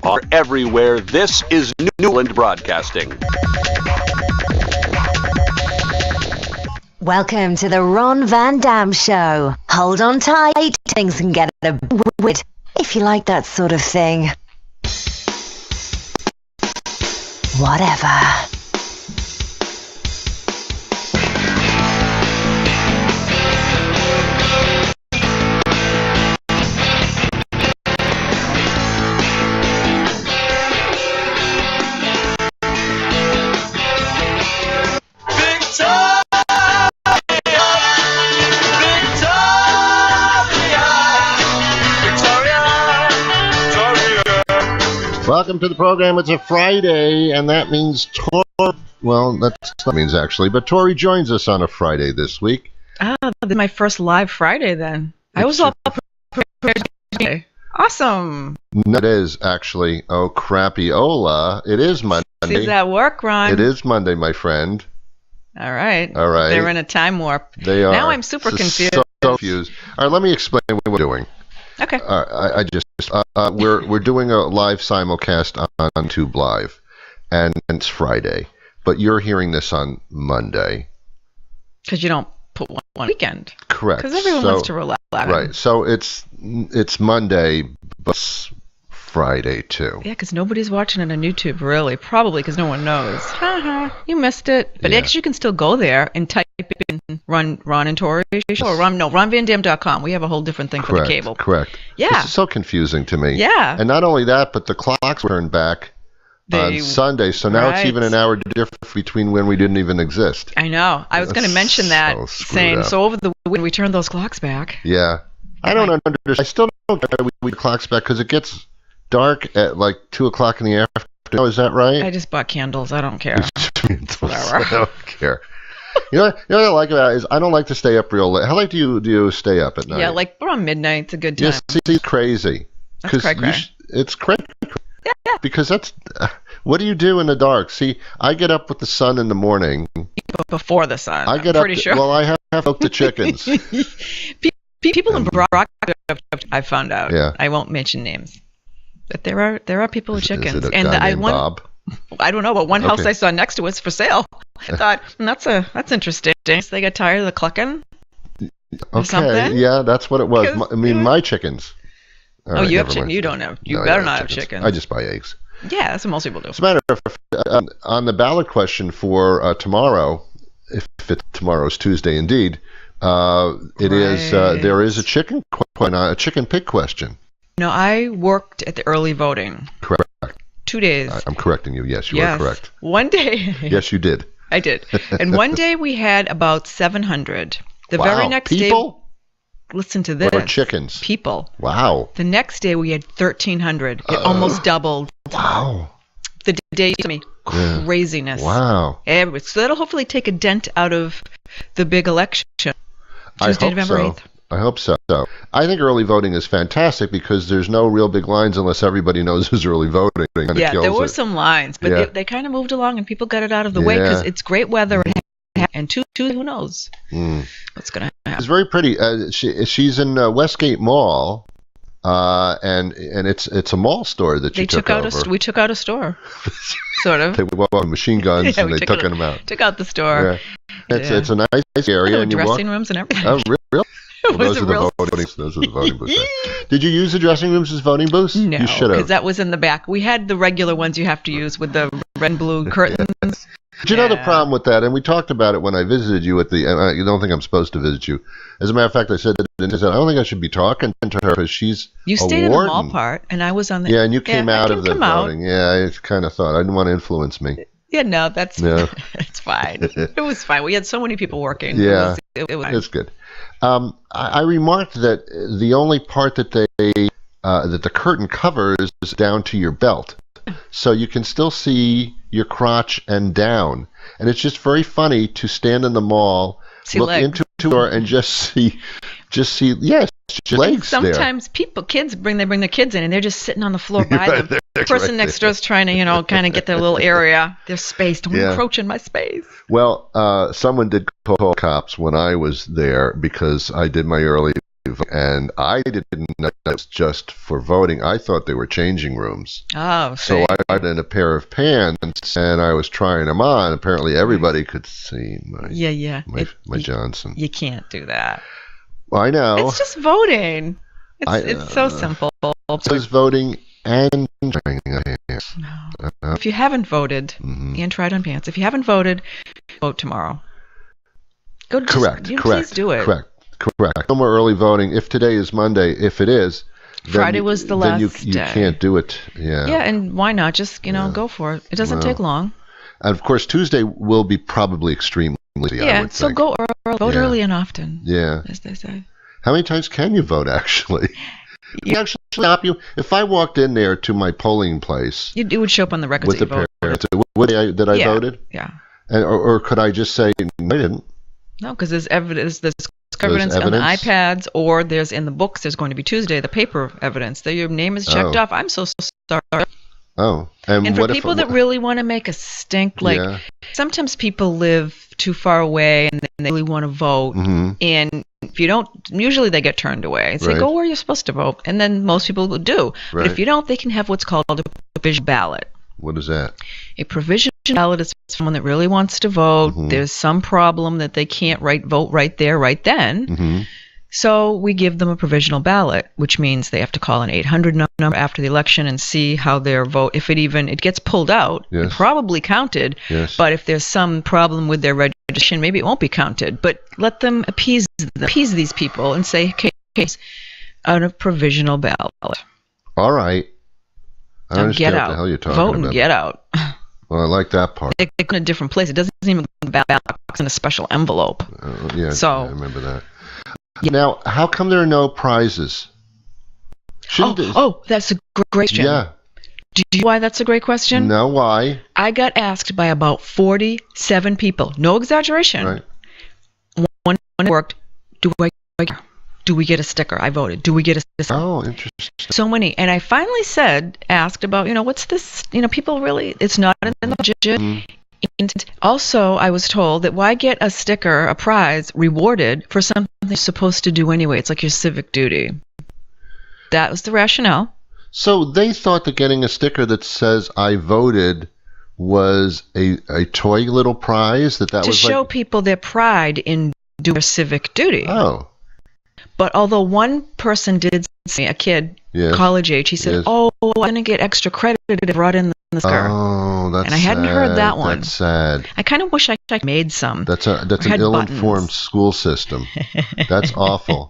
are everywhere. This is New England Broadcasting. Welcome to the Ron Van Dam Show. Hold on tight, things can get a bit weird if you like that sort of thing. Whatever. Welcome to the program. It's a Friday, and that means well, that's what it means actually, but Tori joins us on a Friday this week. Ah, this is my first live Friday then. I was all prepared. Awesome. No, it is actually. Oh, crappy-ola. It is Monday. Does that work, Ron? It is Monday, my friend. All right. All right. They're in a time warp. They are. Now I'm super confused. So confused. All right, let me explain what we're doing. Okay. We're doing a live simulcast on YouTube Live, and it's Friday, but you're hearing this on Monday. Because you don't put one weekend. Correct. Because everyone wants to relax. Right. So it's Monday, but it's Friday too. Yeah, because nobody's watching it on YouTube, really. Probably because no one knows. Haha, you missed it. But actually, you can still go there and type in Ron and Tori show. Or RonVanDam.com. We have a whole different thing for the cable. Correct. Yeah. This is so confusing to me. Yeah. And not only that, but the clocks were turned back on Sunday, so now it's even an hour difference between when we didn't even exist. I know. I was going to mention that, saying, so over the weekend we turned those clocks back. Yeah. I don't understand. I still don't get why we clocks back, because it gets dark at like 2 o'clock in the afternoon. Is that right? I just bought candles. I don't care. I don't care. You know what I like about it is I don't like to stay up real late. How late do you stay up at night? Yeah, like around midnight. It's a good time. Yeah, it's crazy. That's cray-cray. It's crazy. Yeah. Because that's what do you do in the dark? See, I get up with the sun in the morning. Before the sun. I get I'm up. pretty sure. Well, I have to milk the chickens. People in Brock, I found out. Yeah. I won't mention names, but there are people with chickens. Is it a guy named Bob? I don't know, but one house I saw next to it's for sale. I thought that's interesting. So they got tired of the clucking. Or something? Yeah, that's what it was. I mean, my chickens. You have chickens. You don't have. You better not have chickens. I just buy eggs. Yeah, that's what most people do. As a matter of fact, on the ballot question for tomorrow, if it's tomorrow's Tuesday indeed, it is. There is a chicken pig question. No, I worked at the early voting. Correct. 2 days. I'm correcting you. Yes, you are correct. One day. Yes, you did. I did. And one day we had about 700. The very next people? day. Listen to this. Or chickens? People. Wow. The next day we had 1,300. It almost doubled. Wow. The day to me. Craziness. Wow. So that'll hopefully take a dent out of the big election. Tuesday, November 8th. I hope so. I think early voting is fantastic because there's no real big lines unless everybody knows who's early voting. Yeah, there were some lines, but they kind of moved along and people got it out of the way because it's great weather and Tuesday, who knows what's going to happen. It's very pretty. She's in Westgate Mall, and it's a mall store that you took over. We took out a store, sort of. They went with machine guns and they took them out. Took out the store. Yeah. It's a nice area. And dressing rooms and everything. Oh, really? Those are the voting booths. Did you use the dressing rooms as voting booths? No, you should have. Because that was in the back. We had the regular ones you have to use with the red and blue curtains. But you know the problem with that, and we talked about it when I visited you at the. You don't think I'm supposed to visit you. As a matter of fact, I said I don't think I should be talking to her because she's. You stayed in the mall part, and I was on the. Yeah, and you came out of the voting. Yeah, I kind of thought I didn't want to influence me. Yeah, no, it's fine. It was fine. We had so many people working. Yeah, it's good. I remarked that the only part that that the curtain covers is down to your belt, so you can still see your crotch and down, and it's just very funny to stand in the mall, look into a door, and just see legs. Sometimes kids bring their kids in, and they're just sitting on the floor by them. The person next door is trying to, kind of get their little area, their space. Don't encroach in my space. Well, someone did call cops when I was there because I did my early and I didn't know it was just for voting. I thought they were changing rooms. Oh, So I got in a pair of pants, and I was trying them on. Apparently, everybody could see my Johnson. You can't do that. I know. It's just voting. It's so simple. It was voting and trying on pants. No. If you haven't voted, and tried on pants. If you haven't voted, vote tomorrow. Correct. Please do it. Correct. No more early voting. If today is Monday, if it is, Friday was the last then you day. can't do it. Yeah. Yeah, and why not? Just go for it. It doesn't take long. And of course, Tuesday will be probably extremely busy. I would think. Go early, vote early and often. Yeah. As they say. How many times can you vote? Actually, you actually stop you. If I walked in there to my polling place, it would show up on the records with the parents that I voted. Yeah. And, or could I just say I didn't? No, because there's evidence. There's evidence on the iPads, or there's in the books. There's going to be Tuesday, the paper evidence that your name is checked off. I'm so sorry. Oh, and for people that really want to make a stink, sometimes people live too far away and they really want to vote, and if you don't, usually they get turned away and say, go where you're supposed to vote, and then most people will do. But if you don't, they can have what's called a provisional ballot. What is that? A provisional ballot is someone that really wants to vote. There's some problem that they can't vote right there, right then. So we give them a provisional ballot, which means they have to call an 800 number after the election and see how their vote, if it gets pulled out, it probably counted. But if there's some problem with their registration, maybe it won't be counted. But let them appease these people and say, case on a provisional ballot. All right. I understand get what out. the hell you're talking Vote about. And get out. Well, I like that part. They're in a different place. It doesn't even go in the ballot box in a special envelope. I remember that. Now, how come there are no prizes? That's a great question. Yeah. Do you know why that's a great question? No, why? I got asked by about 47 people. No exaggeration. Right. One worked, do we get a sticker? I voted. Do we get a sticker? Oh, interesting. So many. And I finally asked about, what's this? People really, it's not in the budget. And also, I was told that why get a sticker, a prize, rewarded for something you're supposed to do anyway? It's like your civic duty. That was the rationale. So they thought that getting a sticker that says I voted was a toy little prize? That was to show people their pride in doing their civic duty. Oh. But although one person did say, a kid, college age, he said, I'm going to get extra credit if I brought in the sticker. Oh, that's sad. And I hadn't heard that one. That's sad. I kind of wish I made some. That's an ill-informed school system. That's awful.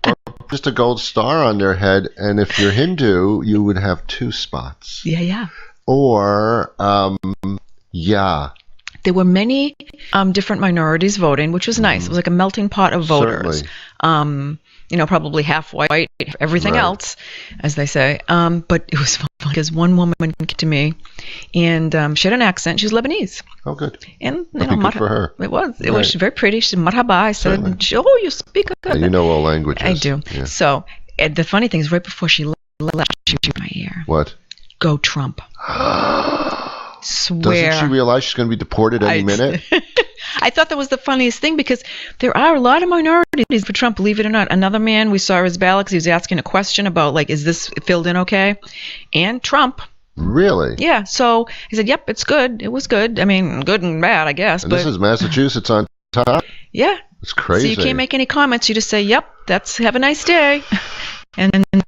Or just a gold star on their head, and if you're Hindu, you would have 2 spots. Yeah. Or, There were many different minorities voting, which was nice. It was like a melting pot of voters. Certainly. Probably half white, everything else, as they say. But it was fun because one woman came to me, and she had an accent. She was Lebanese. Oh, good. And good for her. It was very pretty. She said marhaba. I said, you speak good. And you know all languages. I do. Yeah. So the funny thing is, right before she left, she was in my ear. What? Go Trump. Swear. Doesn't she realize she's going to be deported any minute? I thought that was the funniest thing because there are a lot of minorities for Trump, believe it or not. Another man, we saw his ballot because he was asking a question about, is this filled in okay? And Trump. Really? Yeah. So he said, yep, it's good. It was good. I mean, good and bad, I guess. And this is Massachusetts on top? Yeah. It's crazy. So you can't make any comments. You just say, yep, have a nice day. And the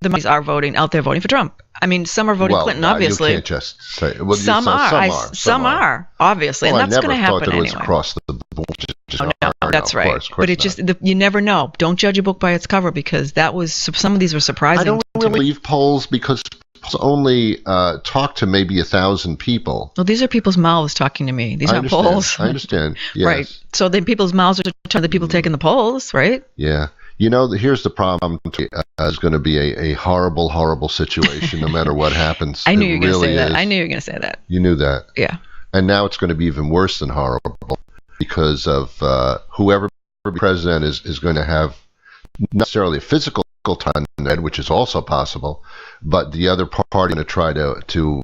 minorities are out there voting for Trump. I mean, some are voting Clinton, obviously. You can't just say. Well, some are, obviously, and that's going to happen anyway. I never thought that it was across the board. No, that's right. Of course, you never know. Don't judge a book by its cover because some of these were surprising. I don't really believe polls because polls only talk to maybe 1,000 people. Well, these are people's mouths talking to me. These aren't polls. I understand. Yes. Right. So then people's mouths are to the people taking the polls, right? Yeah. Here's the problem. It's going to be a horrible, horrible situation no matter what happens. I knew you were going to say that. I knew you were going to say that. You knew that. Yeah. And now it's going to be even worse than horrible because of whoever president is going to have not necessarily a physical time, which is also possible, but the other party going to try to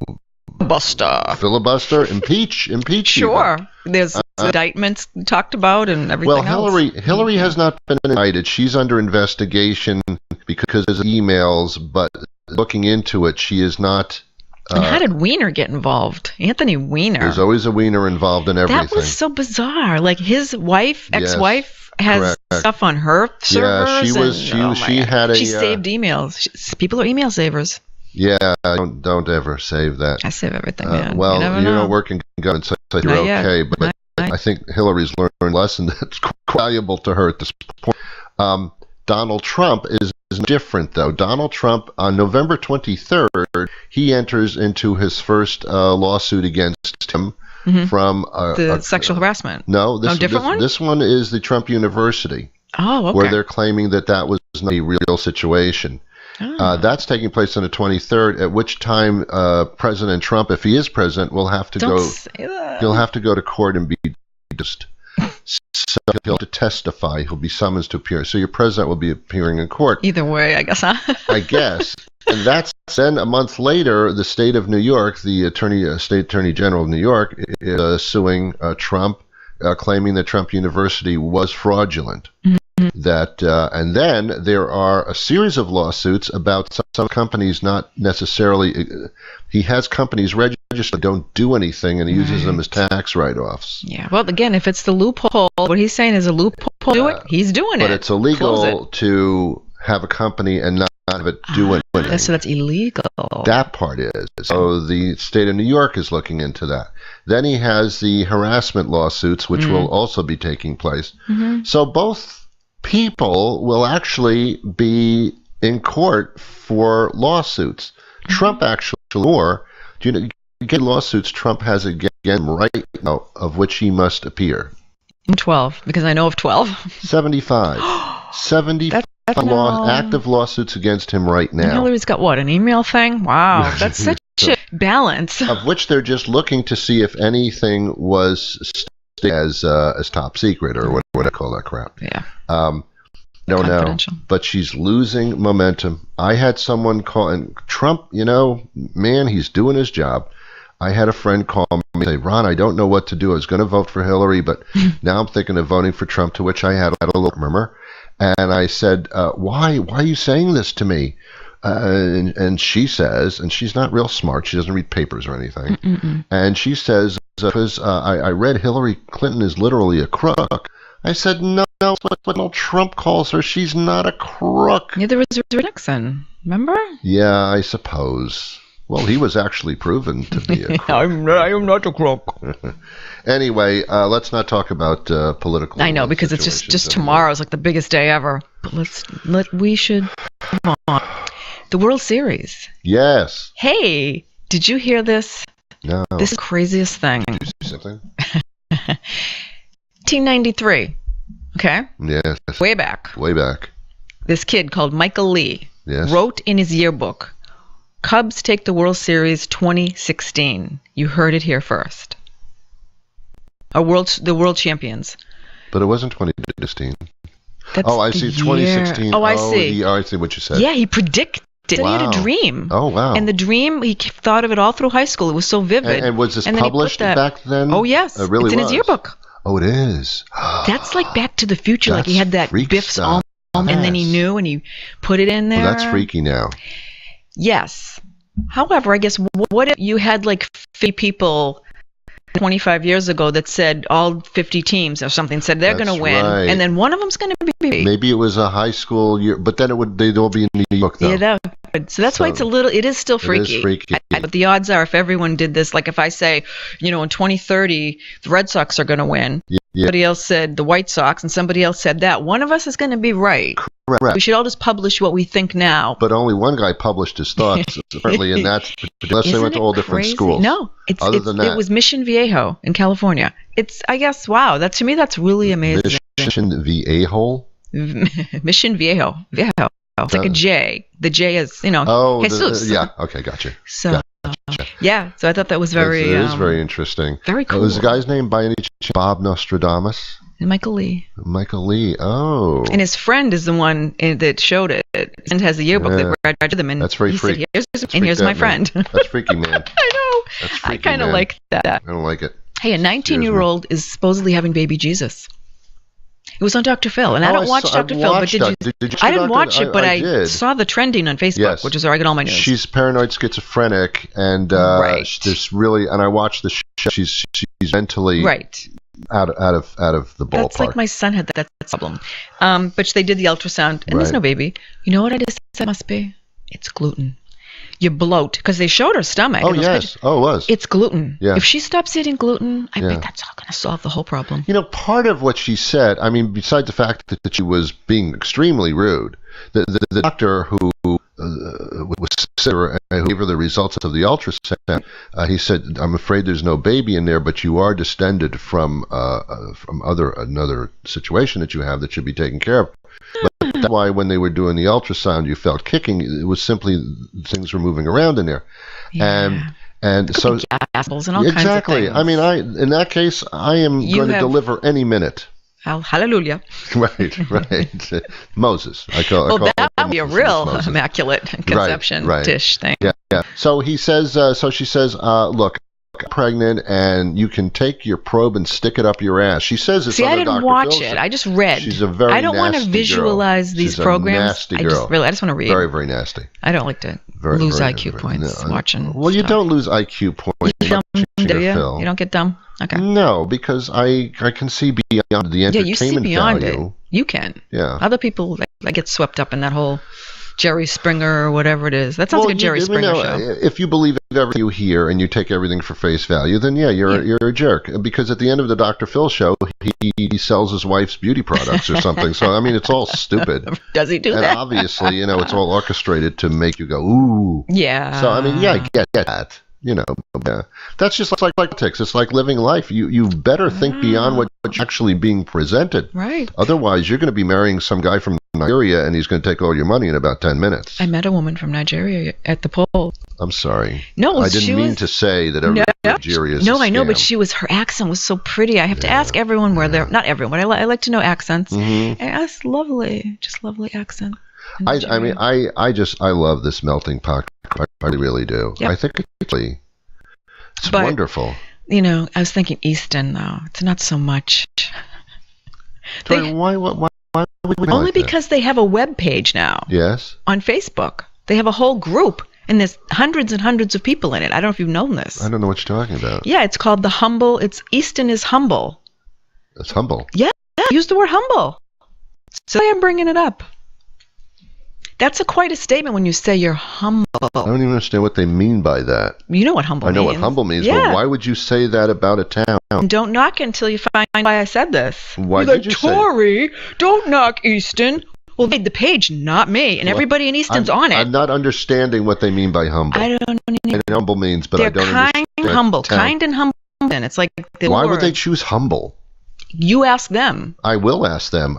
filibuster, impeach. Sure. even. There's indictments talked about and everything Well, else. Hillary has not been indicted. She's under investigation because of emails, but looking into it, she is not. And how did Weiner get involved? Anthony Weiner. There's always a Weiner involved in everything. That was so bizarre. Like his wife, Yes, ex-wife, has correct. stuff on her servers. She had a. She saved emails. People are email savers. Yeah, don't ever save that. I save everything, man. Well, you never you know. don't work in government, so you're Not yet. okay. But I think Hillary's learned a lesson that's quite valuable to her at this point. Donald Trump is different, though. Donald Trump, on November 23rd, he enters into his first lawsuit against him from the sexual harassment. No, different one? This one is the Trump University, Oh, okay. where they're claiming that was not a real situation. That's taking place on the 23rd, at which time President Trump, if he is president, will have to Don't go. say that. He'll have to go to court and be just. So he'll have to testify. He'll be summoned to appear. So your president will be appearing in court. Either way, I guess, huh? I guess. And that's then a month later, the state of New York, the state attorney general of New York, is suing Trump, claiming that Trump University was fraudulent. That and then there are a series of lawsuits about some companies not necessarily. He has companies registered that don't do anything, and he uses them as tax write-offs. Yeah. Well, again, if it's the loophole, what he's saying is a loophole. Do it. He's doing it. But it's Close illegal it. to have a company and not have it do anything. So that's illegal. That part is. So the state of New York is looking into that. Then he has the harassment lawsuits, which will also be taking place. So both people will actually be in court for lawsuits. Trump actually more. Do you know, get lawsuits Trump has again right now, of which he must appear? 12, because I know of 12. 75. 75 active lawsuits against him right And now. Hillary's got what, an email thing? Wow, that's such a balance. Of which they're just looking to see if anything was as top secret or what I call that crap. Yeah. I don't know, Confidential. but she's losing momentum. I had someone call, and Trump, man, he's doing his job. I had a friend call me and say, Ron, I don't know what to do. I was going to vote for Hillary, but now I'm thinking of voting for Trump, to which I had a little murmur. And I said, why are you saying this to me? And she says, and she's not real smart. She doesn't read papers or anything. And she says, because I read Hillary Clinton is literally a crook. I said, no, what Donald Trump calls her. She's not a crook. Neither was Nixon. Remember? Yeah, I suppose. Well, he was actually proven to be a crook. I am not a crook. Anyway, let's not talk about political. I know, because it's just tomorrow is like the biggest day ever. But we should move on. The World Series. Yes. Hey, did you hear this? No. This is the craziest thing. Did you see something? 1993. Okay? Yes. Way back. Way back. This kid called Michael Lee Yes. wrote in his yearbook, Cubs take the World Series 2016. You heard it here first. The world champions. But it wasn't 2016. That's Oh, I the see. year. 2016. Oh, I see. I see what you said. Yeah, he predicted. He had Wow. a dream. Oh, wow. And the dream, he thought of it all through high school. It was so vivid. And was this And then he put published that- back then? Oh, yes. It really it's in was. his yearbook. Oh, it is. That's like Back to the Future. Like he had that freak Biff's stuff. almond, and then he Yes. knew, and he put it in there. Well, that's freaky now. Yes. However, I guess what if you had like 50 people 25 years ago that said all 50 teams or something said they're going to That's win, right. and then one of them's going to be. Maybe it was a high school year, but then they'd all be in New York, though. Yeah, so that's why it's it is still freaky. It is freaky. But the odds are, if everyone did this, like if I say, in 2030, the Red Sox are going to win, Yeah. somebody else said the White Sox, and somebody else said that, one of us is going to be right. Correct. We should all just publish what we think now. But only one guy published his thoughts, apparently, and that's unless they Isn't went to it all different crazy? schools. No, Other than that. it was Mission Viejo in California. I guess, wow, to me that's really amazing. Mission V-A-hole? Mission Viejo. It's like a J. The J is, Oh, Jesus. yeah. Okay, gotcha. So, yeah, so I thought that was very, It is very interesting. very cool. Was the guy's name by any chance Bob Nostradamus? Michael Lee. Michael Lee. Oh. And his friend is the one that showed it. And has the yearbook that graduated them. And that's very he freaky. said, here's my friend. That's freaky, man. I know. That's freaky, I kind of man. like that. I don't like it. Hey, a 19-year-old is supposedly having baby Jesus. It was on Dr. Phil, and I don't watch Dr. Phil, but did you? I didn't watch it, but I saw the trending on Facebook, Yes. which is where I get all my news. She's paranoid schizophrenic, and Right. there's really, and I watched the show. She's mentally Right. out of the ballpark. That's like my son had that problem. But they did the ultrasound, and there's Right. no baby. You know what I just said must be? It's gluten. You bloat, because they showed her stomach. Oh and those yes. pictures. Oh, it was. It's gluten. Yeah. If she stops eating gluten, I Yeah. bet that's all going to solve the whole problem. You know, part of what she said, I mean, besides the fact that she was being extremely rude, the doctor who was who gave her the results of the ultrasound, he said, "I'm afraid there's no baby in there, but you are distended from another situation that you have that should be taken care of." But that's why when they were doing the ultrasound, you felt kicking. It was simply things were moving around in there, and so Apples and all kinds of exactly. things. I mean, in that case, I am You going to have- deliver any minute. Hallelujah. Right. Moses. I call Well, that him would be a Moses. real Moses. immaculate conception right. dish thing. Yeah. So he says. So she says, "Look, I'm pregnant, and you can take your probe and stick it up your ass." She says it's See, on I the didn't Dr. watch Phil it. show. I just read. She's a very I don't want to nasty visualize girl. these She's a programs. nasty I girl. just want to read. Very, very nasty. I don't like to lose IQ points watching. Well, you stuff. don't lose IQ points. You don't, watching do your you? Phil. You don't get dumb? Okay. No, because I can see beyond the Yeah, entertainment you see beyond value. it. You can. Yeah. Other people like get swept up in that whole Jerry Springer or whatever it is. That sounds like a Jerry Springer show. If you believe everything you hear and you take everything for face value, then you're a jerk. Because at the end of the Dr. Phil show, he sells his wife's beauty products or something. So I mean, it's all stupid. Does he do And that? obviously, it's all orchestrated to make you go ooh. Yeah. So I mean, I get that. Yeah. That's just like politics. It's like living life. You better think beyond what's actually being presented. Right. Otherwise, you're going to be marrying some guy from Nigeria, and he's going to take all your money in about 10 minutes. I met a woman from Nigeria at the poll. I'm sorry. No, I didn't mean to say that Nigeria is a I know, but scam. her accent was so pretty. I have to ask everyone where they're, not everyone, but I like to know accents. Mm-hmm. And that's lovely, just lovely accent. I mean, I love this melting pot. I really do. Yep. I think it's But, wonderful. I was thinking Easton, though. It's not so much. Why would we Only like that? because they have a web page now Yes. on Facebook. They have a whole group, and there's hundreds and hundreds of people in it. I don't know if you've known this. I don't know what you're talking about. Yeah, it's called The Humble. It's Easton is Humble. It's humble. Yeah, use the word humble. So I'm bringing it up. That's quite a statement when you say you're humble. I don't even understand what they mean by that. You know what humble I means. know what humble means, Yeah. but why would you say that about a town? Don't knock until you find why I said this. Why You're did you say Tori, don't knock Easton. Well, they made the page, not me, and everybody in Easton's on it. I'm not understanding what they mean by humble. I don't I know what humble means, but They're I don't kind understand. and humble. town. Kind and humble. And it's like the Why word. would they choose humble? You ask them. I will ask them.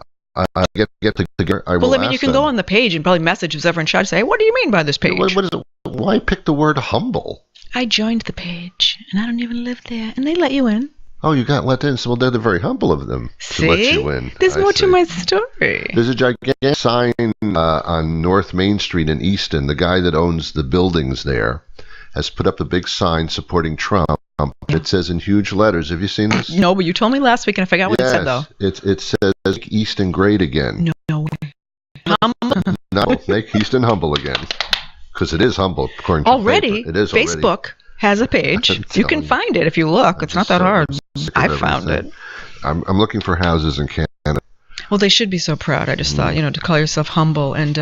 I get together. I will Well, I mean, you ask can them. go on the page and probably message whoever in charge. Say, what do you mean by this page? What is it? Why pick the word humble? I joined the page, and I don't even live there, and they let you in. Oh, you got let in. So, well, they're very humble of them See? to let you in. There's I more see. to my story. There's a gigantic sign on North Main Street in Easton. The guy that owns the buildings there has put up a big sign supporting Trump. It says in huge letters. Have you seen this? No, but you told me last week, and I forgot what it said, though. It says Easton great again. No way. Humble. No, make Easton humble again. Because it is humble, according to Already, the paper. It is already. Facebook has a page. I'm You can telling you. find it if you look. It's not that hard. I found it. I'm looking for houses in Canada. Well, they should be so proud. I just thought, to call yourself humble and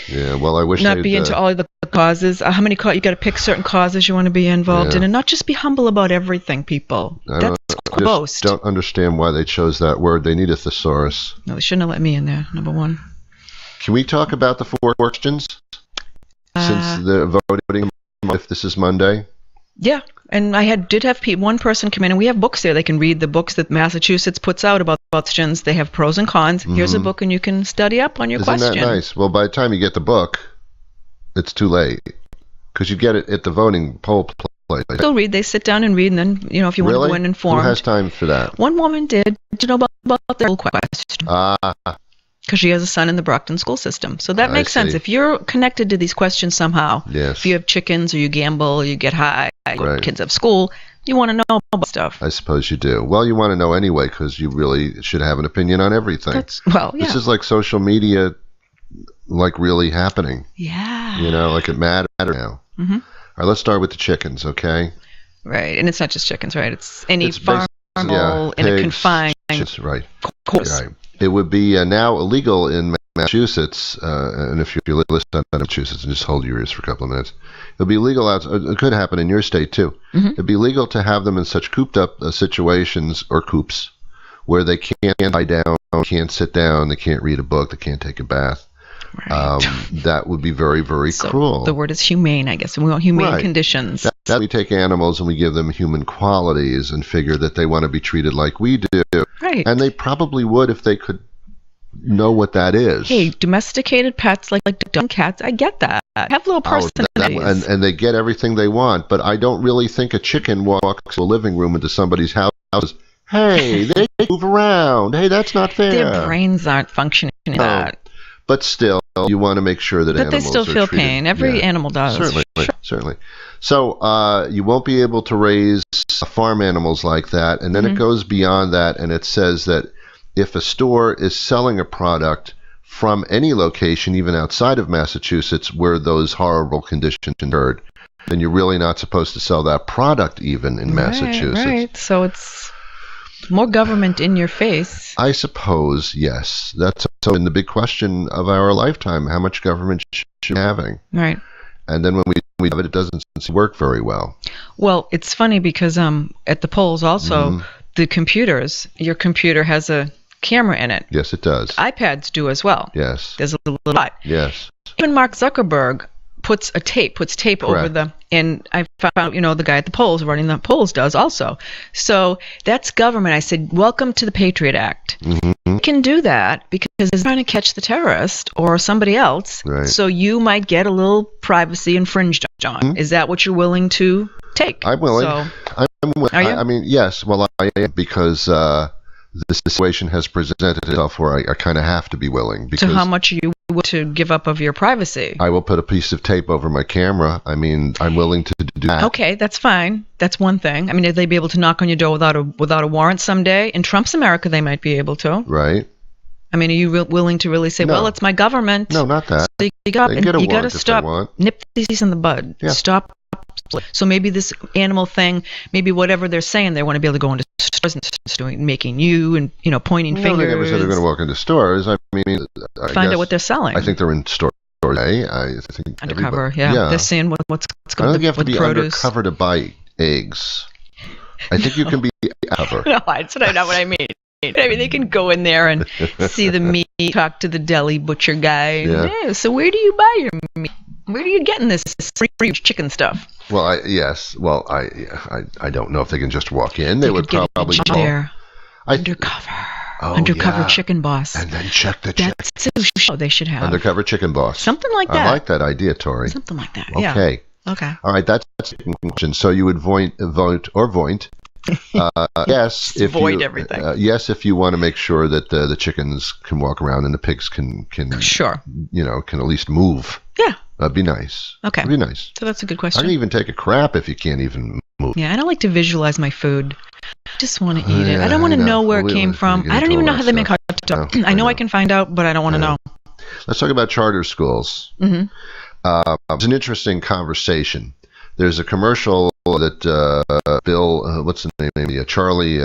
Yeah, well, I wish not they'd, be into all the causes. How many you got to pick certain causes you want to be involved in, and not just be humble about everything, people. That's I boast. don't understand why they chose that word. They need a thesaurus. No, they shouldn't have let me in there. Number one. Can we talk about the 4 questions? Since the voting, if this is Monday? Yeah, and I did have one person come in, and we have books there. They can read the books that Massachusetts puts out about questions. They have pros and cons. Here's a book, and you can study up on your question. Isn't that nice? Well, by the time you get the book, it's too late. Because you get it at the voting poll place place. They'll read. They sit down and read, and then if you want to go in informed. Who has time for that? One woman did. About their whole question. Because she has a son in the Brockton school system. So that makes sense. If you're connected to these questions somehow, if you have chickens or you gamble, or you get high, kids have school, you want to know about stuff. I suppose you do. Well, you want to know anyway because you really should have an opinion on everything. This is like social media, like really happening. Yeah. Like it matters now. Mm-hmm. All right, let's start with the chickens, okay? Right, and it's not just chickens, right? It's any farm animal in a confined. Right. Course. Right. It would be now illegal in Massachusetts, and if you listen to Massachusetts, and just hold your ears for a couple of minutes, it'll be legal. It could happen in your state too. Mm-hmm. It'd be legal to have them in such cooped-up situations or coops where they can't lie down, can't sit down, they can't read a book, they can't take a bath. Right. That would be very, very cruel. The word is humane, I guess. We want humane conditions. That we take animals and we give them human qualities and figure that they want to be treated like we do. Right. And they probably would if they could know what that is. Hey, domesticated pets like dumb cats, I get that. Have little personalities. And they get everything they want. But I don't really think a chicken walks to a living room into somebody's house. Hey, they move around. Hey, that's not fair. Their brains aren't functioning that. But still, you want to make sure that animals they still feel treated. Pain. Every animal does. Certainly. So you won't be able to raise farm animals like that. And then it goes beyond that, and it says that if a store is selling a product from any location, even outside of Massachusetts, where those horrible conditions occurred, then you're really not supposed to sell that product even in Massachusetts. Right. So it's more government in your face. I suppose, yes. That's so in the big question of our lifetime, how much government should we be having? Right. And then when we have it, it doesn't work very well. Well, it's funny because at the polls also, the computers, your computer has a camera in it. Yes, it does. iPads do as well. Yes. There's a little lot. Yes. Even Mark Zuckerberg puts tape Correct. over and I found, the guy at the polls running the polls does also. So that's government. I said, welcome to the Patriot Act. Mm-hmm. You can do that because they're trying to catch the terrorist or somebody else. Right. So you might get a little privacy infringed on. Mm-hmm. Is that what you're willing to take? I'm willing. I'm willing. Are you? I mean, yes. Well, I am because this situation has presented itself where I kind of have to be willing. Because so how much are you willing to give up of your privacy? I will put a piece of tape over my camera. I mean, I'm willing to do that. Okay, that's fine. That's one thing. I mean, if they be able to knock on your door without a warrant someday? In Trump's America, they might be able to. Right. I mean, are you willing to really say, well, it's my government? No, not that. So you got to stop, nip these in the bud. Yeah. Stop. So maybe this animal thing, maybe whatever they're saying, they want to be able to go into stores and making you and pointing fingers. They never said they're going to walk into stores. I mean, find out what they're selling. I think they're in stores today. I think undercover. Yeah, they're seeing what's going on. I don't think you have to be produce. Undercover to buy eggs. I think you can be cover. No, that's not what I mean. I mean, they can go in there and see the meat, talk to the deli butcher guy. Yeah. Hey, so where do you buy your meat? Where are you getting this free chicken stuff? Well, I don't know if they can just walk in. They would probably there. Undercover chicken boss. And then check the chicken. That's a show they should have. Undercover chicken boss. Something like that. I like that idea, Tori. Something like that. Okay. Yeah. Okay. All right, that's the question. So you would vote. Yes, if void everything. Yes, if you want to make sure that the chickens can walk around and the pigs can sure, can at least move. Yeah, that'd be nice. Okay, that'd be nice. So that's a good question. I can even take a crap if you can't even move. Yeah, I don't like to visualize my food. I just want to eat it. I don't want to know where it came from. I don't even know how they make hot dog. I know I can find out, but I don't want to know. Let's talk about charter schools. Mm-hmm. It's an interesting conversation. There's a commercial that Bill, what's the name? Charlie,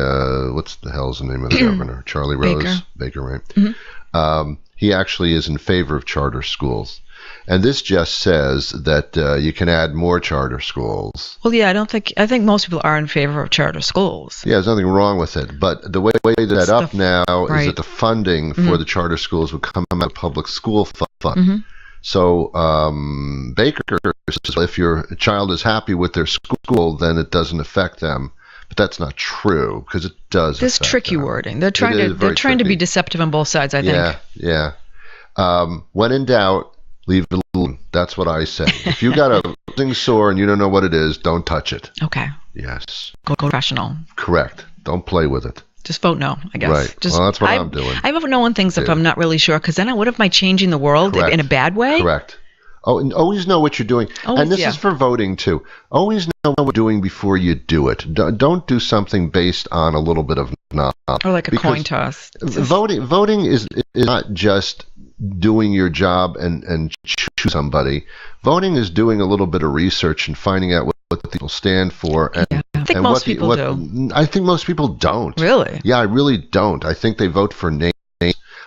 what's the hell's the name of the governor? Charlie Rose Baker, right? Mm-hmm. He actually is in favor of charter schools, and this just says that you can add more charter schools. Well, yeah, I think most people are in favor of charter schools. Yeah, there's nothing wrong with it, but the way that up now is that the funding for the charter schools would come out of public school fund. Mm-hmm. So Baker says if your child is happy with their school, then it doesn't affect them. But that's not true because it does. There's tricky wording. They're trying to be deceptive on both sides, I think. Yeah. When in doubt, leave it alone. That's what I say. If you got a Everything's sore and you don't know what it is, don't touch it. Okay. Yes. Go rational. Correct. Don't play with it. Just vote no, I guess. Right. Just, well, that's what I'm doing. I vote no on things if I'm not really sure, because then what if I changing the world Correct. in a bad way? Correct. Oh, and always know what you're doing. Always, and this is for voting, too. Always know what you're doing before you do it. Don't do something based on a little bit of knowledge. Or like a coin toss. Voting is not just doing your job and choose somebody. Voting is doing a little bit of research and finding out what people stand for. And, I think most people do. I think most people don't. Really? Yeah, I really don't. I think they vote for names.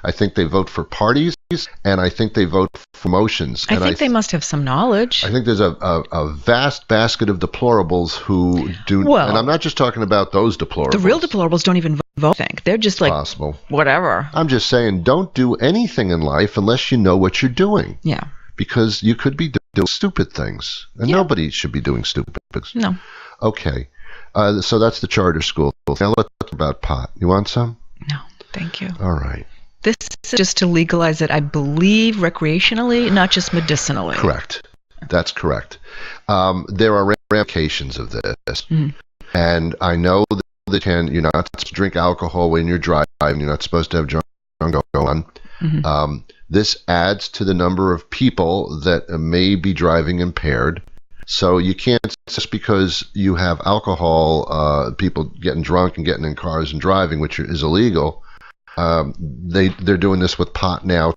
I think they vote for parties, and I think they vote for motions. I think they must have some knowledge. I think there's a vast basket of deplorables who do. Well, and I'm not just talking about those deplorables. The real deplorables don't even vote, I think. They're just like, possible. Whatever. I'm just saying, don't do anything in life unless you know what you're doing. Yeah. Because you could be doing stupid things, and nobody should be doing stupid things. No. Okay. So that's the charter school. Now let's talk about pot. You want some? No, thank you. All right. This is just to legalize it, I believe, recreationally, not just medicinally. Correct. That's correct. There are ramifications of this. Mm-hmm. And I know that you're not supposed to drink alcohol when you're driving. You're not supposed to have drunk go on. Mm-hmm. This adds to the number of people that may be driving impaired. So you can't, just because you have alcohol, people getting drunk and getting in cars and driving, which is illegal. They're doing this with pot now.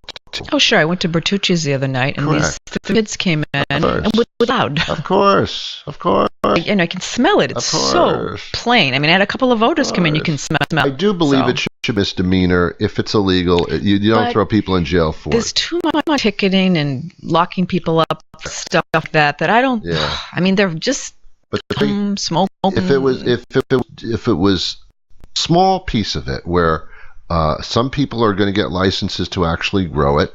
Oh, sure. I went to Bertucci's the other night, and these kids came in and with loud. Of course. And I can smell it. It's so plain. I mean, I had a couple of voters come in. You can smell. I do believe it should be misdemeanor if it's illegal. You don't throw people in jail for it. There's too much ticketing and locking people up, stuff like that I don't. Yeah. I mean, they're just smoking. If it was small piece of it where. Some people are going to get licenses to actually grow it.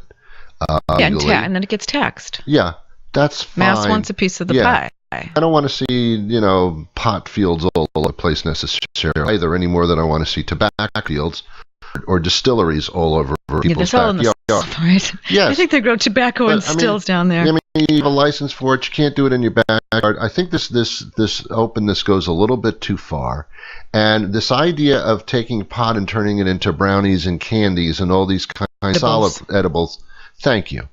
And then it gets taxed. Yeah, that's fine. Mass wants a piece of the pie. I don't want to see, pot fields all over the place necessarily either, any more than I want to see tobacco fields or distilleries all over people's backyards. Right? Yes. I think they grow tobacco and stills down there. I mean, you have a license for it. You can't do it in your backyard. I think this openness goes a little bit too far. And this idea of taking pot and turning it into brownies and candies and all these kinds of solid edibles. Thank you.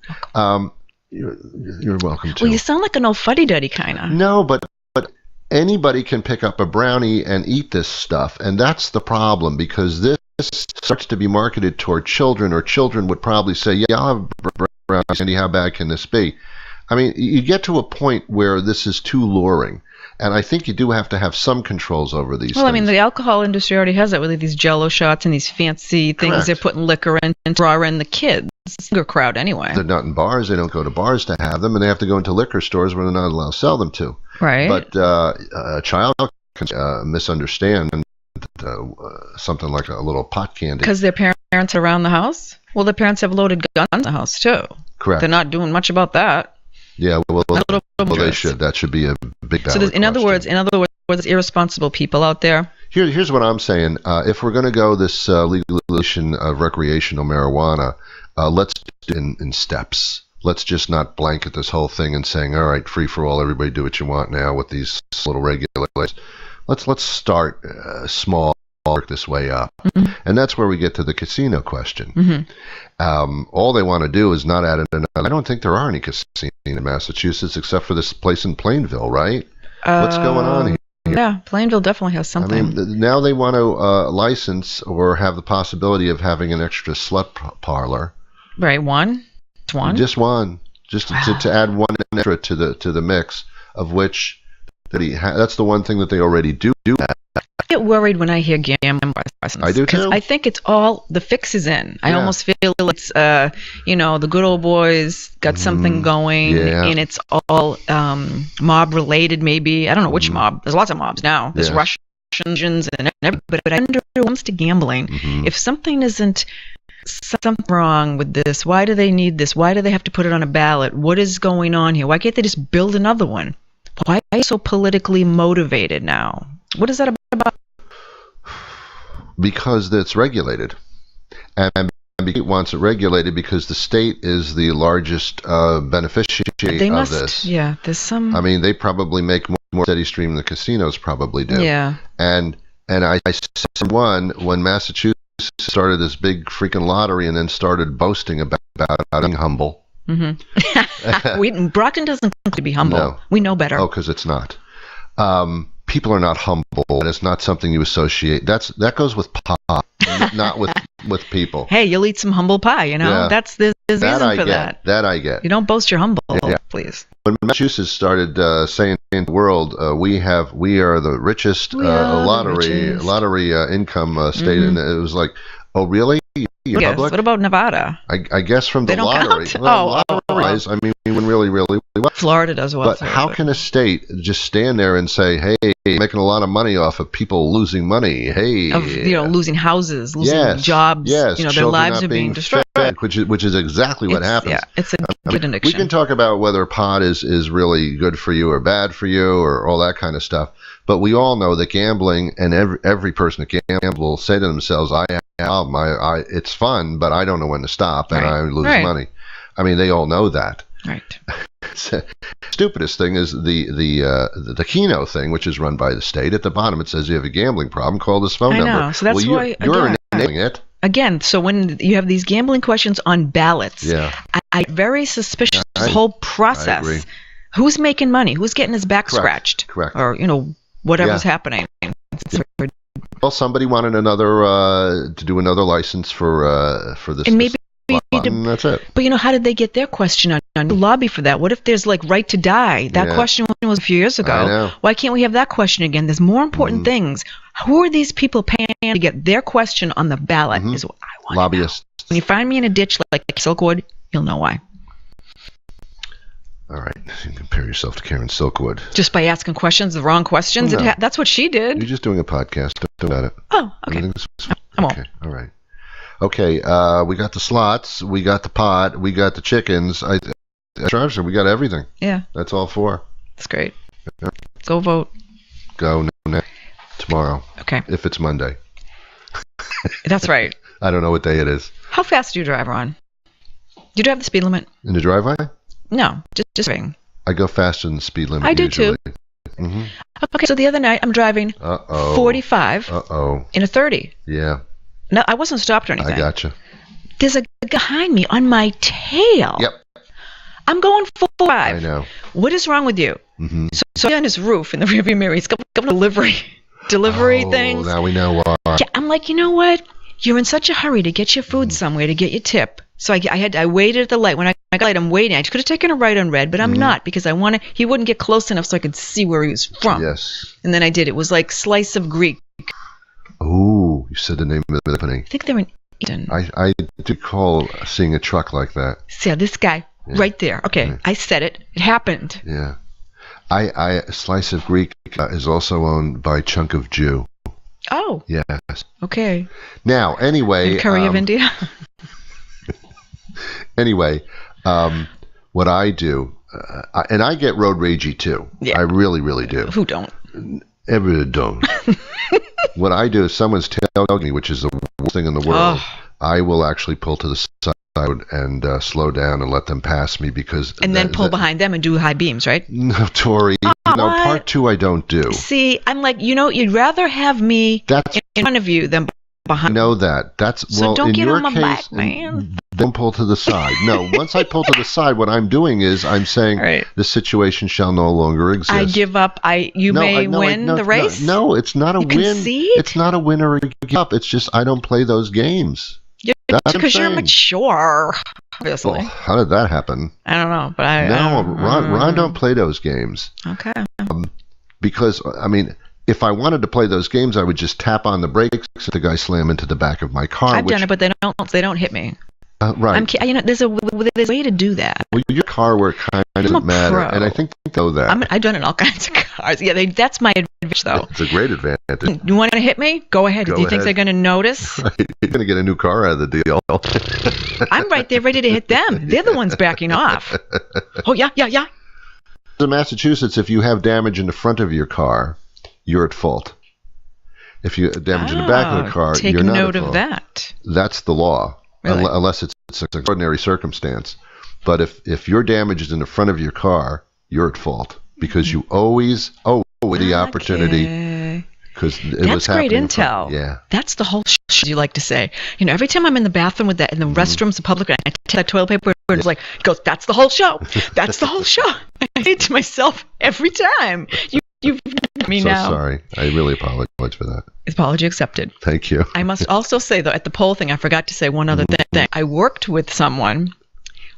You're welcome to. Well, you sound like an old fuddy-duddy kind of. No, but anybody can pick up a brownie and eat this stuff, and that's the problem, because this starts to be marketed toward children, or children would probably say, yeah, I'll have brownies, Andy, how bad can this be? I mean, you get to a point where this is too luring. And I think you do have to have some controls over these things. I mean, the alcohol industry already has it with these Jell-O shots and these fancy things. Correct. They're putting liquor in and draw in the kids. It's a younger crowd anyway. They're not in bars. They don't go to bars to have them, and they have to go into liquor stores where they're not allowed to sell them to. Right. But a child can misunderstand something like a little pot candy. Because their parents are around the house? Well, their parents have loaded guns in the house, too. Correct. They're not doing much about that. Yeah, well they should. That should be a big ballot. So in other words, there's irresponsible people out there. Here's what I'm saying. If we're going to go this legalization of recreational marijuana, let's do it in steps. Let's just not blanket this whole thing and saying, all right, free for all, everybody do what you want now with these little regulations. Let's start small, work this way up. Mm-hmm. And that's where we get to the casino question. Mm-hmm. All they want to do is not add another. I don't think there are any casinos in Massachusetts except for this place in Plainville, right? What's going on here? Yeah, Plainville definitely has something. I mean, now they want to license or have the possibility of having an extra slut parlor. Right, one? Just one. Just to add one extra to the mix, of which that's the one thing that they already do. I get worried when I hear gambling license. I do too. Because I think it's all, the fix is in. I almost feel it's, the good old boys got something going, and it's all mob related maybe. I don't know which mob. There's lots of mobs now. There's Russians and everything. But I wonder when it comes to gambling, if something isn't something wrong with this, why do they need this? Why do they have to put it on a ballot? What is going on here? Why can't they just build another one? Why are you so politically motivated now? What is that about? Because it's regulated. And it wants it regulated because the state is the largest beneficiary They of must. this. Yeah, there's some. I mean, they probably make more steady stream than the casinos probably do. Yeah. And I said when Massachusetts started this big freaking lottery and then started boasting about being humble. Mm-hmm. Brockton doesn't claim to be humble. No. We know better. Oh, because it's not. People are not humble, and it's not something you associate. That goes with pot, not with people. Hey, you'll eat some humble pie, you know? Yeah. There's reason for that. That I get. You don't boast your humble, Yeah. please. When Massachusetts started saying in the world, we are the richest lottery income state, and it was like, oh really? You're Yes. public? What about Nevada? I guess from They the don't lottery. count? Well, Oh. lotteries, I mean, we went really, really well. Florida does well. But too, how can a state just stand there and say, "Hey, making a lot of money off of people losing money"? Hey, of losing houses, losing jobs, yes, their children lives not are being destroyed. fed, which is exactly what happens. Yeah, it's a good We addiction. can talk about whether pot is really good for you or bad for you or all that kind of stuff, but we all know that gambling, and every person that gambles will say to themselves, it's fun, but I don't know when to stop, and I lose money. I mean, they all know that. Right. Stupidest thing is the Keno thing, which is run by the state. At the bottom, it says you have a gambling problem, call this phone number. I know. So that's why you're enabling it. Again, so when you have these gambling questions on ballots, I'm very suspicious of the whole process. I agree. Who's making money? Who's getting his back scratched? Correct. Or whatever's happening. Well, somebody wanted to do another license for this. And maybe and that's it. But how did they get their question on lobby for that? What if there's like right to die? That question was a few years ago. I know. Why can't we have that question again? There's more important things. Who are these people paying to get their question on the ballot? Is what I want. Lobbyists. When you find me in a ditch like Silkwood, you'll know why. All right, you compare yourself to Karen Silkwood. Just by asking questions, the wrong questions. No. That's what she did. You're just doing a podcast. Don't do that. Oh, okay. I won't. Okay, all right. Okay, we got the slots, we got the pot, we got the chickens. We got everything. Yeah. That's all four. That's great. Go vote. Go tomorrow. Okay. If it's Monday. That's right. I don't know what day it is. How fast do you drive, Ron? Do you drive the speed limit? In the driveway? No, just ring. I go faster than the speed limit. I do usually. too. Mm-hmm. Okay, so the other night I'm driving 45 in a 30. Yeah. No, I wasn't stopped or anything. I gotcha. There's a guy behind me on my tail. Yep. I'm going 45. I know. What is wrong with you? Mm-hmm. So on his roof in the rearview mirror, he's got delivery things. Now we know why. Yeah, I'm like, you know what? You're in such a hurry to get your food somewhere, to get your tip. So I waited at the light. When I got the light, I'm waiting. I could have taken a right on red, but I'm not because he wouldn't get close enough so I could see where he was from. Yes. And then I did. It was like Slice of Greek. Ooh, you said the name of the company. I think they're in Eden. I do recall seeing a truck like that. So this guy right there. Okay, I said it. It happened. Yeah. Slice of Greek is also owned by Chunk of Jew. Oh. Yes. Okay. Now, anyway. And Curry of India. Anyway, what I do, and I get road ragey too. Yeah. I really, really do. Who don't? Ever don't. What I do is someone's tailgating me, which is the worst thing in the world. I will actually pull to the side and slow down and let them pass me because. And then pull behind them and do high beams, right? No, Tori. What? Part two I don't do. See, I'm like, you'd rather have me in front of you than behind. I know that. So don't in get your on my case, back, man. Don't pull to the side. No, once I pull to the side, what I'm doing is I'm saying the situation shall no longer exist. I give up. You may win the race. No, it's not a win. Concede? It's not a win or a give up. It's just I don't play those games. Because you're mature, obviously. Well, how did that happen? I don't know, but Ron don't play those games. Okay. Because I mean, if I wanted to play those games, I would just tap on the brakes and the guy slam into the back of my car. I've done it, but they don't hit me. Right. There's a way to do that. Well, your car work kind of doesn't matter, pro. and I think they know that. I've done it in all kinds of cars. Yeah, that's my advantage, though. It's a great advantage. You want to hit me? Go ahead. Do you think they're going to notice? Right. You're going to get a new car out of the deal. I'm right there ready to hit them. They're the ones backing off. Oh, yeah. In Massachusetts, if you have damage in the front of your car, you're at fault. If you have damage in the back of the car, you're not at fault. Take note of that. That's the law. Really? unless it's an extraordinary circumstance. But if your damage is in the front of your car, you're at fault because you always owe the opportunity. Okay. Because That's great intel. Yeah. That's the whole you like to say. Every time I'm in the bathroom with that, in the restrooms, the public, and I take that toilet paper, and it's like, it goes, that's the whole show. That's the whole show. I say it to myself every time. You've me So now. sorry. I really apologize for that. Apology accepted. Thank you. I must also say, though, at the poll thing, I forgot to say one other thing. I worked with someone,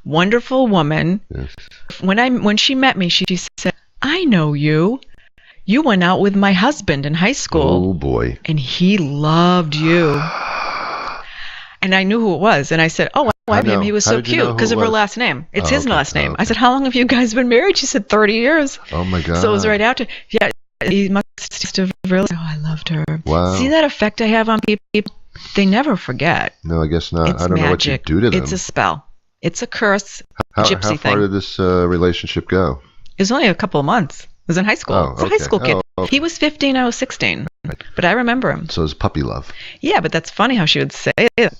wonderful woman. Yes. When she met me, she said, I know you. You went out with my husband in high school. Oh, boy. And he loved you. And I knew who it was. And I said, oh, I loved him. He was How so did you know cute who because it of her was? last name. It's his Okay. last name. Okay. I said, how long have you guys been married? She said, 30 years. Oh, my God. So it was right after. Yeah, he must have really. Oh, I loved her. Wow. See that effect I have on people? They never forget. No, I guess not. It's I don't know what you magic. do to them. It's a spell. It's a curse. how gypsy far thing. did this relationship go? It was only a couple of months. It was in high school. Oh, It's a high okay. school kid. Oh, okay. He was 15, I was 16. But I remember him. So it's puppy love. Yeah, but that's funny how she would say it.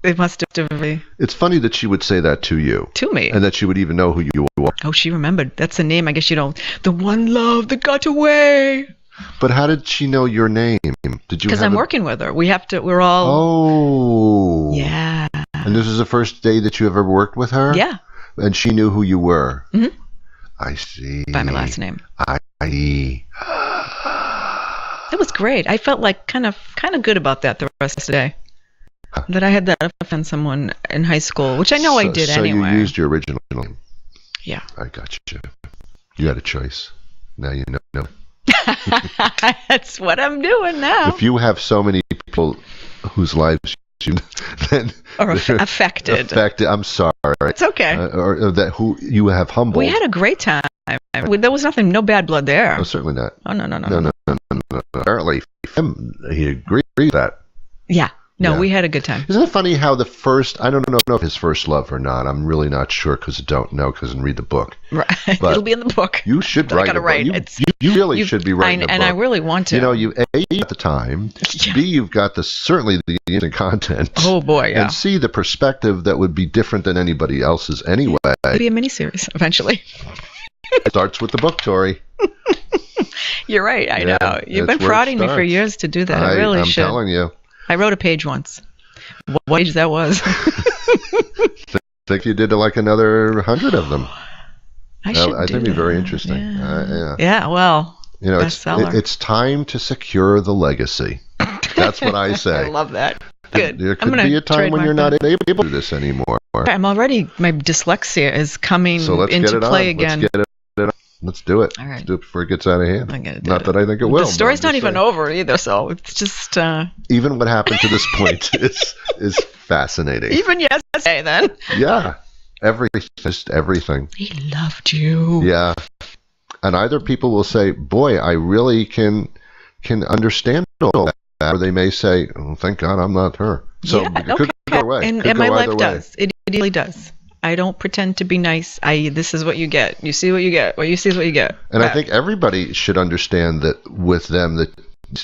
It must have been It's funny that she would say that to you. to me. And that she would even know who you are. Oh, she remembered. That's the name. I guess the one love that got away. But how did she know your name? Did you? Because have I'm a- working with her. We're all. Oh. Yeah. And this is the first day that you ever worked with her? Yeah. And she knew who you were? Mhm. I see. By my last name. I see. It was great. I felt like kind of good about that the rest of the day. That I had that offend someone in high school, which I know I did anyway. So you used your original name. Yeah. I got you. You had a choice. Now you know. That's what I'm doing now. If you have so many people whose lives you then Or affected. I'm sorry. It's okay. Or that who you have humbled. We had a great time. There was no bad blood there. No, certainly not. Oh, no. No. Apparently, he agreed with that. Yeah. No, Yeah. we had a good time. Isn't it funny how the first, I don't know if his first love or not. I'm really not sure because I don't know because I didn't read the book. Right. But It'll be in the book. You should I write gotta a book. write. You really should be writing a book. And I really want to. you at the time. Yeah. B, you've got certainly the content. Oh, boy, yeah. And C, the perspective that would be different than anybody else's anyway. It'll be a miniseries eventually. It starts with the book, Tori. You're right. I Yeah, know. You've that's been where it prodding me for starts. years to do that. I really I'm should. telling you. I wrote a page once. What page that was? Think you did like another 100 of them. I should I think it'd be very interesting. Yeah. Yeah. Yeah, well, bestseller. It's time to secure the legacy. That's what I say. I love that. Good. There I'm could gonna be a time when trademark you're not that. able to do this anymore. I'm already, my dyslexia is coming So let's into get it play on. again. Let's get it on. Let's do it. All right. Let's do it before it gets out of hand. I'm gonna do Not it. that I think it will. The story's but I'm not just even saying. over either, so it's just Even what happened to this point is fascinating. even yesterday. Then Yeah. Just everything. he loved you. Yeah. And either people will say, boy, I really can understand all that, or they may say, oh, thank God I'm not her. So Yeah, it could go either way. And Could my go life either way. does. It really does. I don't pretend to be nice. This is what you get. You see what you get. What you see is what you get. And I Back. think everybody should understand that with them that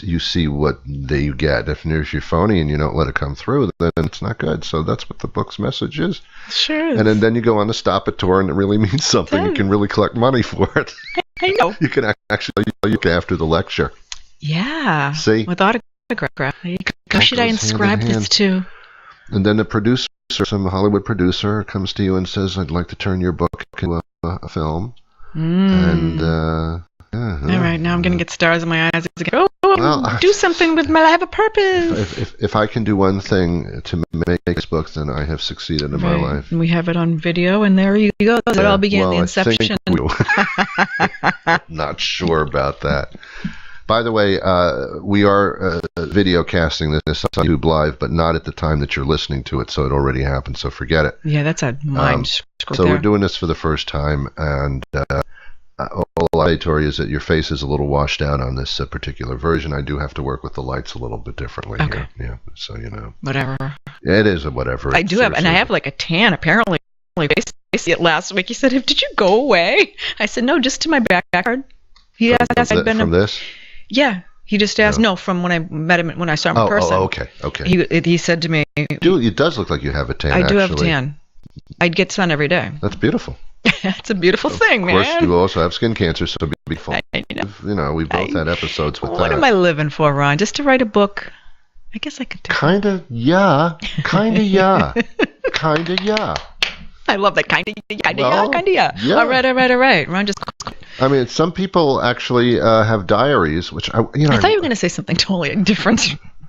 you see what you get. If you're phony and you don't let it come through, then it's not good. So that's what the book's message is. Sure is. And then you go on the Stop It tour and it really means something. You can really collect money for it. I know. You can actually look after the lecture. Yeah. See? With autograph. Who should I goes hand in inscribe this hand. to? And then the producer, some Hollywood producer, comes to you and says, I'd like to turn your book into a film. And, All right, now I'm going to get stars in my eyes again. Well, do something with my life. I have a purpose. if I can do one thing to make this book, then I have succeeded in my Right. life. And we have it on video, and there you go. That's it all began, the I inception. think not sure about that. By the way, we are video casting this on YouTube Live, but not at the time that you're listening to it, so it already happened, so forget it. Yeah, that's a mind screw So there. we're doing this for the first time, and all I say, Tori, is that your face is a little washed out on this particular version. I do have to work with the lights a little bit differently Okay. here. Yeah, so you know. Whatever. It is a whatever. I do have, and I have like a tan, apparently. I see it last week. He said, did you go away? I said, no, just to my backyard. He asked, from this. Yeah. He just asked. No. No, from when I met him, when I saw him in person. Okay. He said to me, It does look like you have a tan. I do have a actually. tan. I'd get sun every day. That's beautiful. It's a beautiful thing, man. Of course, you also have skin cancer, so be beautiful. I know. You know, we both had episodes with What that. am I living for, Ron? Just to write a book? I guess I could do. Kinda, yeah. Kinda, yeah. Kinda, yeah. I love that kind of Well, yeah. yeah. All right. Ron just. I mean, some people actually have diaries, which I thought you were going to say something totally different.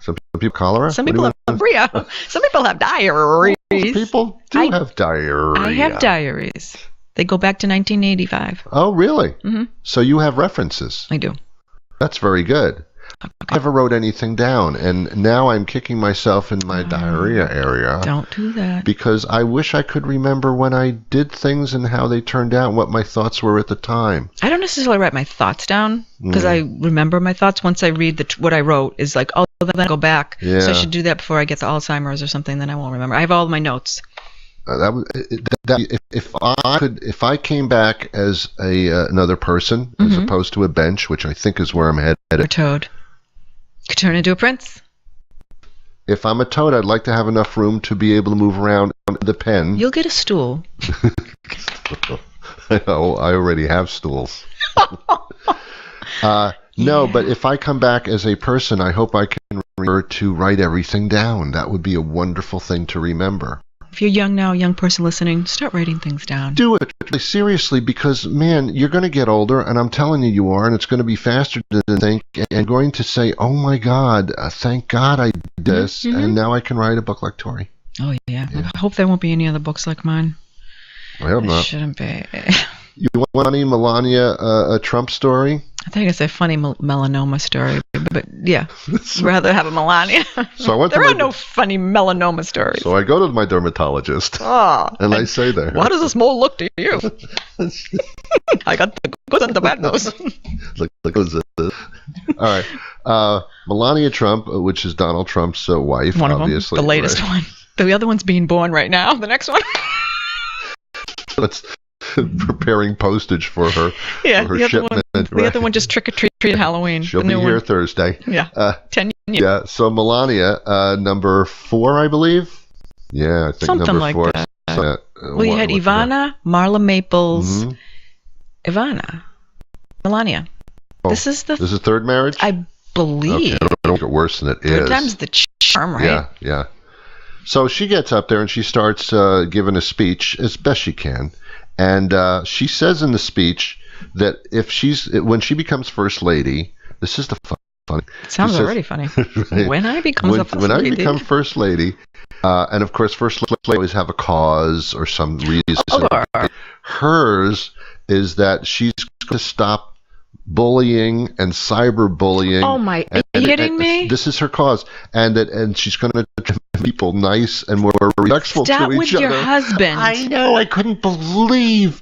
Some people cholera. Some What do people you have Bria. Some people have diaries. want? People do have diarrhea. I have diaries. They go back to 1985. Oh, really? Mm-hmm. So you have references. I do. That's very good. I never wrote anything down, and now I'm kicking myself in my diarrhea area. Don't do that. Because I wish I could remember when I did things and how they turned out and what my thoughts were at the time. I don't necessarily write my thoughts down because I remember my thoughts. Once I read what I wrote, is like, oh, then I go back. Yeah. So I should do that before I get to Alzheimer's or something. Then I won't remember. I have all my notes. If I came back as another person as opposed to a bench, which I think is where I'm headed. Or Toad. Could turn into a prince. If I'm a toad, I'd like to have enough room to be able to move around the pen. You'll get a stool. Oh, I already have stools. No, but if I come back as a person, I hope I can remember to write everything down. That would be a wonderful thing to remember. If you're young now, a young person listening, start writing things down. Do it. Seriously, because, man, you're going to get older, and I'm telling you are, and it's going to be faster than you think, and going to say, oh, my God, thank God I did this, and now I can write a book like Tori. Oh, yeah. I hope there won't be any other books like mine. I hope There not. shouldn't be. You want any Melania Trump story? I think it's a funny melanoma story, but yeah, I'd rather have a Melania. So I went There to are my- no funny melanoma stories. So I go to my dermatologist, and I say there. How does this mole look to you? I got the good and the bad nose. Look who's this. All right. Melania Trump, which is Donald Trump's wife, One of them, obviously. the latest right? one. The other one's being born right now. The next one. That's preparing postage for her, Yeah, for her the other shipment. one. The other one just trick or treat Halloween. She'll the be new here one. Thursday. Yeah. 10 years. Yeah, so Melania, number 4, I believe. Yeah, I think Something number like 4. that. Well, You had Ivana, Marla Maples, Mhm. Ivana, Melania. Oh, This is the, This is third marriage? I believe. Okay, I don't make it worse than it is. Third time's the charm, right? Yeah. So she gets up there and she starts giving a speech as best she can. And she says in the speech that when she becomes first lady, this is the fun. It sounds She says- already funny. When I become a first when I lady. become first lady, and of course first lady always have a cause or some reason. Sure. Hers is that she's going to stop bullying and cyberbullying. Oh my! Are you kidding me? This is her cause, and she's going to treat people nice and more respectful Stop to with each other. your husband. I know. I could not believe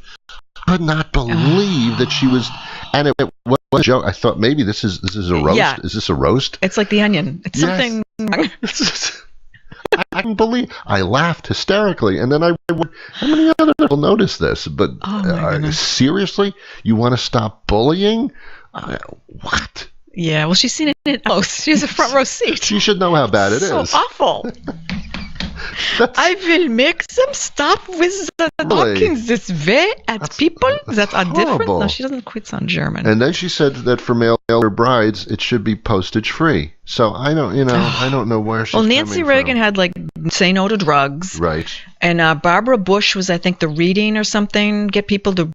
that she was. And it was a joke. I thought maybe this is a roast. Yeah. Is this a roast? It's like the Onion. It's Yes. something. I can believe. I laughed hysterically, and then I wondered, how many other people notice this? But Oh, my goodness. seriously, you want to stop bullying? What? Yeah. Well, she's seen it in close. She has a front row seat. She should know how bad it is. So awful. I will make them stop with the talking this way at people that are different. horrible. No, she doesn't quite sound German. And then she said that for male brides, it should be postage free. So I don't know where she's Well, Nancy coming Reagan from. had like say no to drugs, Right. and Barbara Bush was, I think, the reading or something, get people to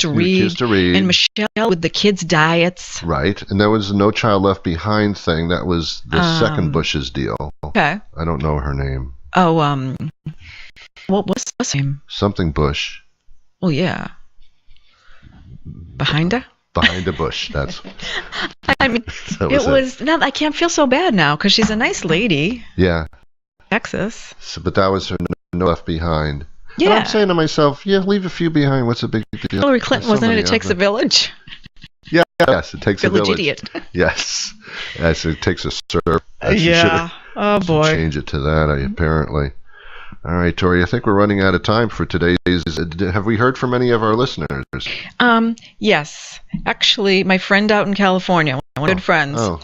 read. Kids to read. And Michelle with the kids' diets. Right. And there was the No Child Left Behind thing. That was the second Bush's deal. Okay. I don't know her name. Oh, what's her name? Something Bush. Oh, yeah. Behind her? Behind a bush. That's I mean, that it was. Now I can't feel so bad now because she's a nice lady. Yeah. Texas. So, but that was her No Left Behind. And Yeah. I'm saying to myself, yeah, leave a few behind. What's the big deal? Hillary Clinton, There's so wasn't it? many It takes of a them. village. Yeah. Yes, it takes a Village village. idiot. Yes. Yes, it takes a serve. Yeah. Oh boy. Change it to that, apparently. All right, Tori, I think we're running out of time for today's. Have we heard from any of our listeners? Yes. Actually, my friend out in California, one of my good friends, Oh,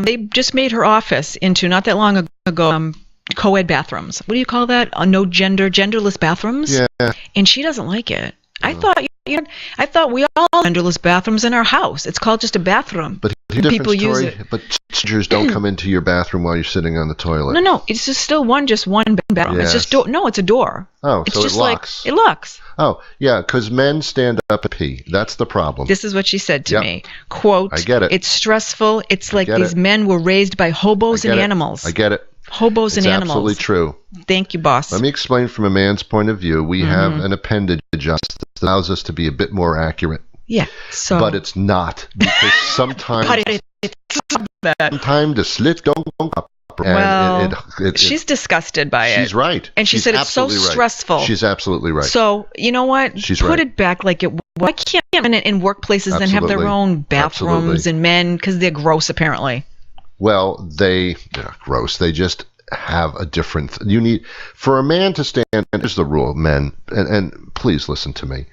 they just made her office into, not that long ago, co-ed bathrooms. What do you call that? No genderless bathrooms? Yeah. And she doesn't like it. I thought we all have genderless bathrooms in our house. It's called just a bathroom. But here's a different people use story. it. But strangers don't come into your bathroom while you're sitting on the toilet. No, it's just still one bathroom. Yes. It's just door. No, it's a door. Oh, It's so just it locks. like it locks. Oh, yeah, because men stand up and pee. That's the problem. This is what she said to Yep. me. Quote, I get it. It's stressful. It's like get these it. men were raised by hobos I get and it. animals. I get it. Hobos It's and animals. absolutely true. Thank you, boss. Let me explain from a man's point of view. We have an appendage that allows us to be a bit more accurate. Yeah. So. But it's not. Because sometimes sometimes the slit don't go up. And Well, it- she's disgusted by it. she's right. And she She's said it's so absolutely right. stressful. She's absolutely right. So, you know what? She's Put right. it back like it was. Why can't women in workplaces then have their Absolutely. own bathrooms Absolutely. and men, because they're gross apparently? Well, they're gross. They just have a different. You need for a man to stand. And here's the rule, men, and please listen to me.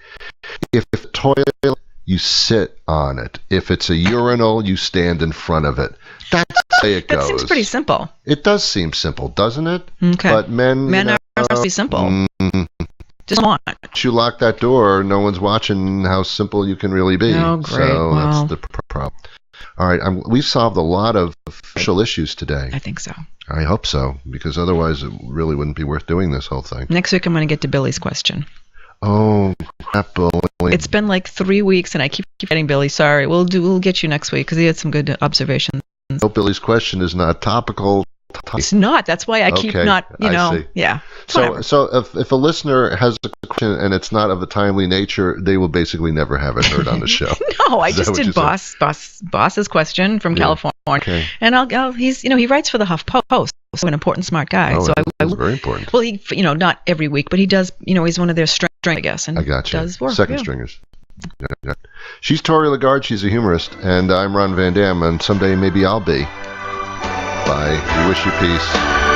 If the toilet, you sit on it. If it's a urinal, you stand in front of it. That's the way it That goes. seems pretty simple. It does seem simple, doesn't it? Okay. But men Men are supposed to be simple. Just want. Once you lock that door, no one's watching how simple you can really be. Oh, great. So Wow. that's the problem. All right, we've solved a lot of social issues today. I think so. I hope so, because otherwise it really wouldn't be worth doing this whole thing. Next week I'm going to get to Billy's question. Oh, crap, Billy. It's been like 3 weeks and I keep getting Billy. Sorry. We'll get you next week because he had some good observations. hope Billy's question is not topical. It's not. That's why I keep Okay, not, I see. yeah. So, Whatever. so if a listener has a question and it's not of a timely nature, they will basically never have it heard on the show. No, I Is that just what you did boss's question from Yeah. California. Okay. And he's, he writes for the Huff Post, so an important, smart guy. Oh, so that's very important. well, he, not every week, but he does, he's one of their string, I guess, and I got you. does work. Second yeah. stringers. Yeah. She's Tori Lagarde. She's a humorist, and I'm Ron Van Dam, and someday maybe I'll be. Bye. We wish you peace.